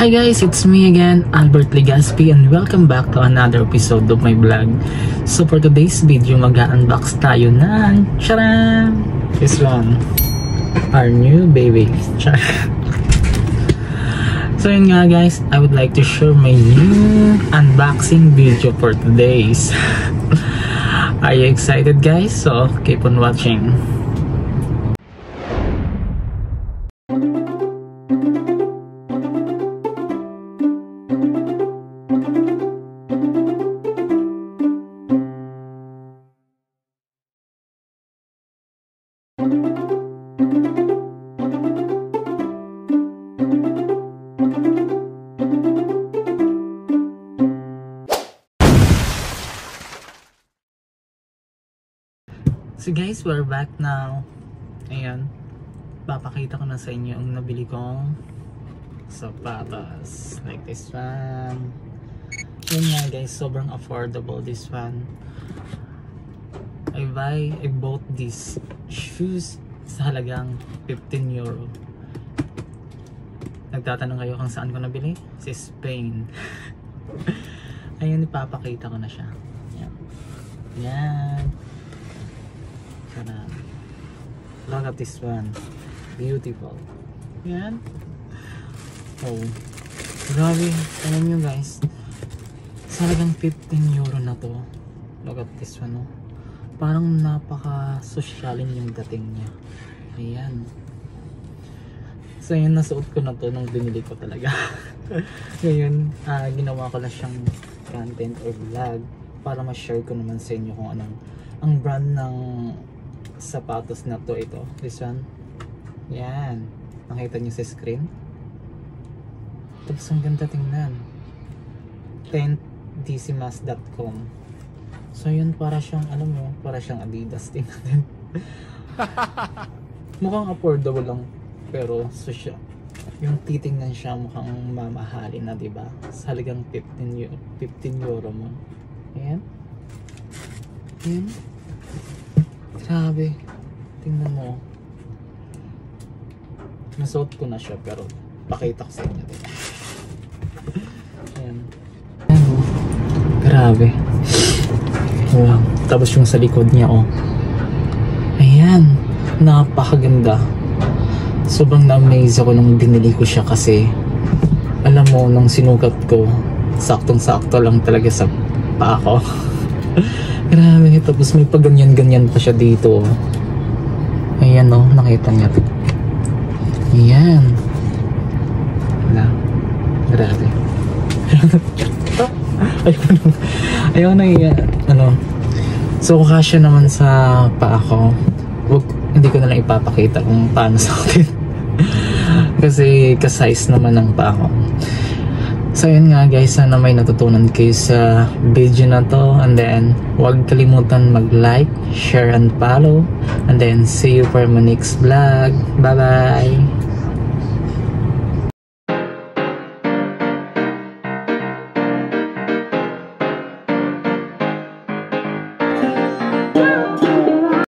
Hi guys, it's me again, Albert Legaspi, and welcome back to another episode of my vlog. So for today's video, mag-unbox tayo ng charan! This one, our new baby. So yun nga guys, I would like to share my new unboxing video for today's. Are you excited guys? So keep on watching. So guys, we're back now. Ayan, papakita ko na sa inyo ang nabili kong sapatos. Like this one. Yun nga guys, sobrang affordable this one. I bought these shoes sa halagang 15 euro. Nagtatanong kayo kung saan ko nabili? Sa Spain. Ayun, ipapakita ko na siya. Ayan. Yan. Look at this one. Beautiful. Yan. Oh. Grabe. Alam nyo guys, salagang 15 euro na to. Look at this one. Oh. Parang napaka-sosyalin yung dating niya. Ayan. So yun, nasuot ko na to nung binili ko talaga. Ngayon, ginawa ko na siyang content or vlog para ma-share ko naman sa inyo kung anong ang brand ng sapatos na to. Ito, this one. Yan, nakita nyo sa screen. Tapos ang ganda tingnan, tentdecimas.com. So yun, para siyang alam mo, para siyang Adidas. Tingnan. Mukhang affordable lang, pero so siya, yung titingnan siya mukhang mamahalin na, diba? Sa halagang 15 euro mo. Ayan. Ayan. Grabe. Tingnan mo. Nasuot ko na siya, pero pakita ko sa inyo din. Ayan. Ayan. Grabe. Wow. Tapos yung sa likod niya, oh. Ayan. Napakaganda. Sobrang na-amaze ako nung binili ko siya kasi alam mo, nung sinukat ko, saktong-sakto lang talaga sa paa ko. Grabe, tapos may paganyan-ganyan pa siya dito. Ayan o, nakita niya. Ayan. Wala. Grabe. Ayaw na ano. So, kasya naman sa paa ko. Hindi ko na lang ipapakita kung paano sa akin. Kasi ka-size naman ng paa ko. So yun nga guys, sana may natutunan kayo sa video na to, and then huwag kalimutan mag-like, share and follow, and then see you for my next vlog. Bye bye.